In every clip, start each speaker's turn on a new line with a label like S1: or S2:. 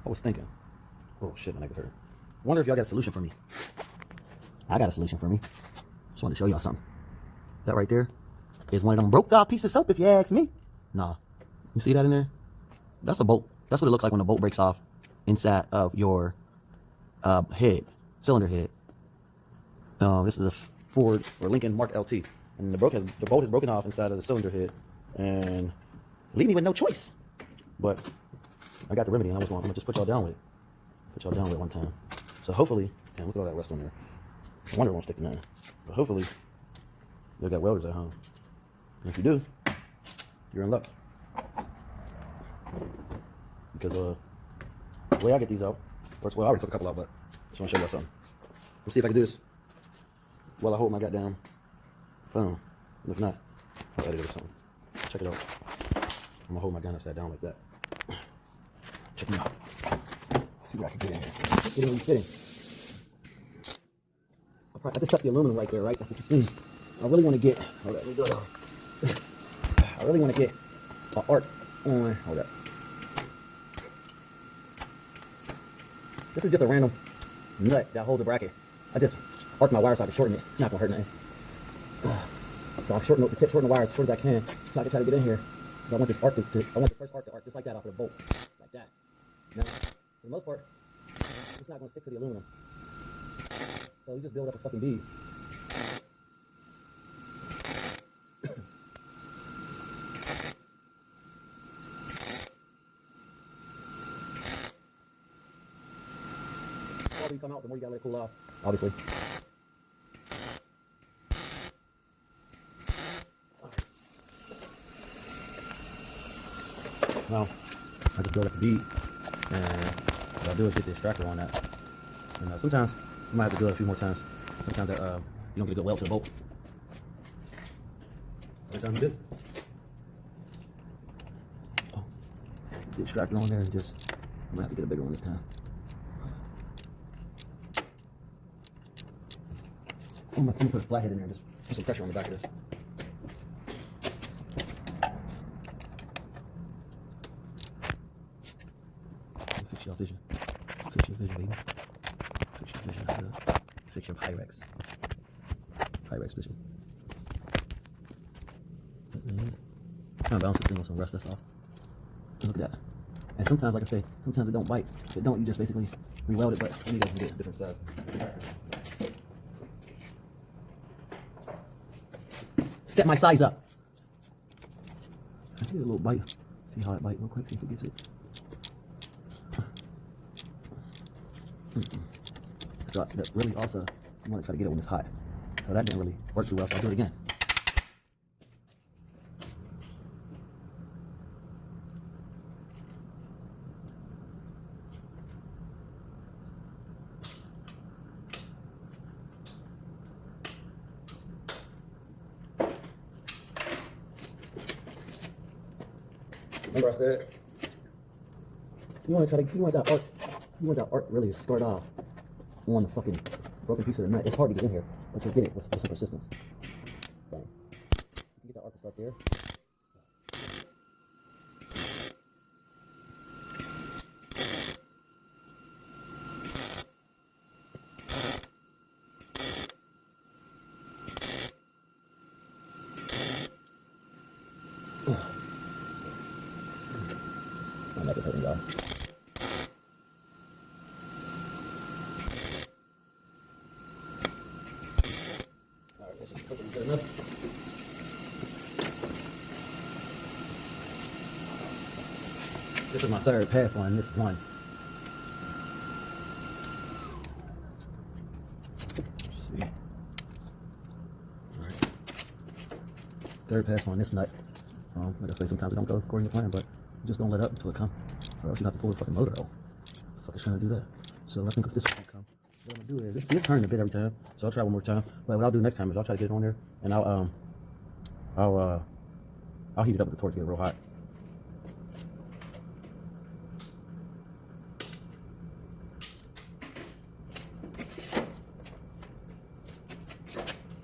S1: I was thinking, oh shit, my neck hurt. Wonder if y'all got a solution for me. I got a solution for me. Just wanted to show y'all something. That right there is one of them broke off pieces of soap, if you ask me. Nah, you see that in there? That's a bolt. That's what it looks like when the bolt breaks off inside of your head, cylinder head. This is a Ford or Lincoln Mark LT, and the bolt has broken off inside of the cylinder head, and leave me with no choice. But I got the remedy, and I'm gonna just put y'all down with it. Put y'all down with it one time. So hopefully, damn, look at all that rust on there. I wonder it won't stick to nothing. But hopefully, you got welders at home. And if you do, you're in luck. Because the way I get these out, well, I already took a couple out, but I just want to show you something. Let's see if I can do this while I hold my goddamn phone. And if not, I'll edit it or something. Check it out. I'm gonna hold my gun upside down like that. Check me out. See what I can get in here. Get in where you fit in. I just cut the aluminum right there, right? That's what you see. I really want to get. Hold up, let me do it. I really want to get an arc on. Hold up. This is just a random nut that holds a bracket. I just arc my wire so I can shorten it. It's not gonna hurt nothing. So I'm shortening the tip, shorten the wire as short as I can, so I can try to get in here. I want this arc I want the first arc to arc just like that off of the bolt, like that. Now, for the most part, it's not gonna stick to the aluminum. So you just build up a fucking bead. The more you come out, the more you gotta let it cool off, obviously. Now, I just build up a bead, and what I'll do is get the extractor on that. And sometimes you might have to do it a few more times. Sometimes you don't get a good weld to the bolt. Every time you do, oh, the extractor on there, and just I'm gonna have to get a bigger one this time. I'm gonna put a flathead in there and just put some pressure on the back of this. Fix your vision. Fix your vision, baby. Fix your vision. Fix your Pyrex. Pyrex vision. I'm gonna bounce this thing with some rust, that's all. Look at that. And sometimes, like I say, sometimes it don't bite. If it don't, you just basically re-weld it, but then you guys can get a different size. Step my size up. I get a little bite. See how it bites real quick, see if it gets it. So that really also, you want to try to get it when it's hot. So that didn't really work too well, so I'll do it again. Remember I said, you want that arc really to start off on the fucking broken piece of the nut. It's hard to get in here, but you'll get it with some persistence. Bang. You get that arc to start there. My neck is hurting, y'all. Alright, this is hopefully good enough. This is my third pass on this one. Let's see. Alright. Third pass on this nut. Like I say, sometimes it don't go according to plan, but just don't let up until it comes. Or else you have to pull the fucking motor out. The fuck is trying to do that? So I think if this one come, what I'm gonna do is it's turning a bit every time. So I'll try one more time. But what I'll do next time is I'll try to get it on there, and I'll heat it up with the torch, get it real hot.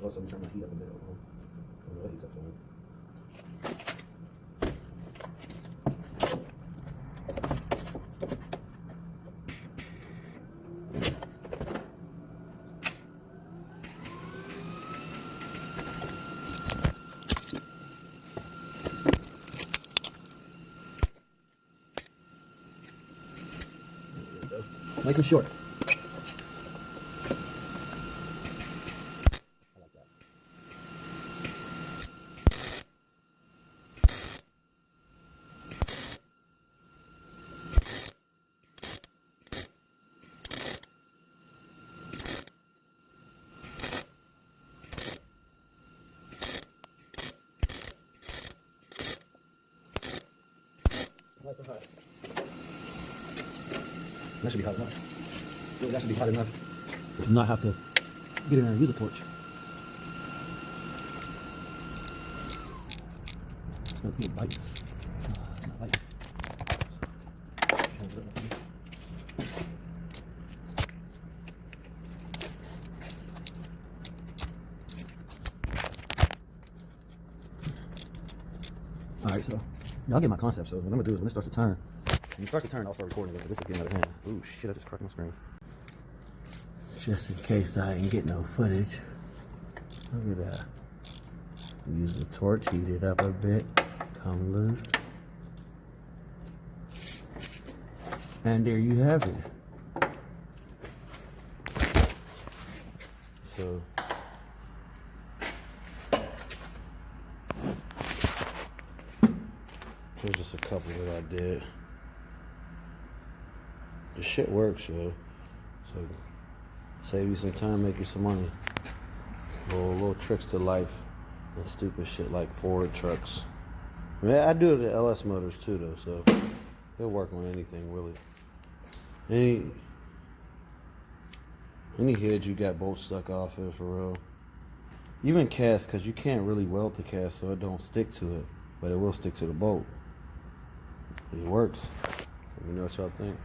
S1: Also, I'm trying to heat up a bit. It heats up so much. Nice and short. I like that. Nice and hot. That should be hot enough. That should be hot enough to not have to get in there and use a torch. It's gonna be a bite. It's not biting. Alright, so y'all get my concept. So what I'm gonna do is when it starts to turn, when it starts to turn, I'll start recording it because this is getting out of hand. Ooh, shit, I just cracked my screen. Just in case I ain't get no footage. Look at that. Use the torch, heat it up a bit, come loose. And there you have it. So there's just a couple that I did. The shit works, yo. So save you some time, make you some money. Little tricks to life and stupid shit like Ford trucks. I mean, I do it at LS motors too, though, so it'll work on anything really. Any head you got bolts stuck off in, for real. Even cast, because you can't really weld the cast so it don't stick to it, but it will stick to the bolt. It works. Let me know what y'all think.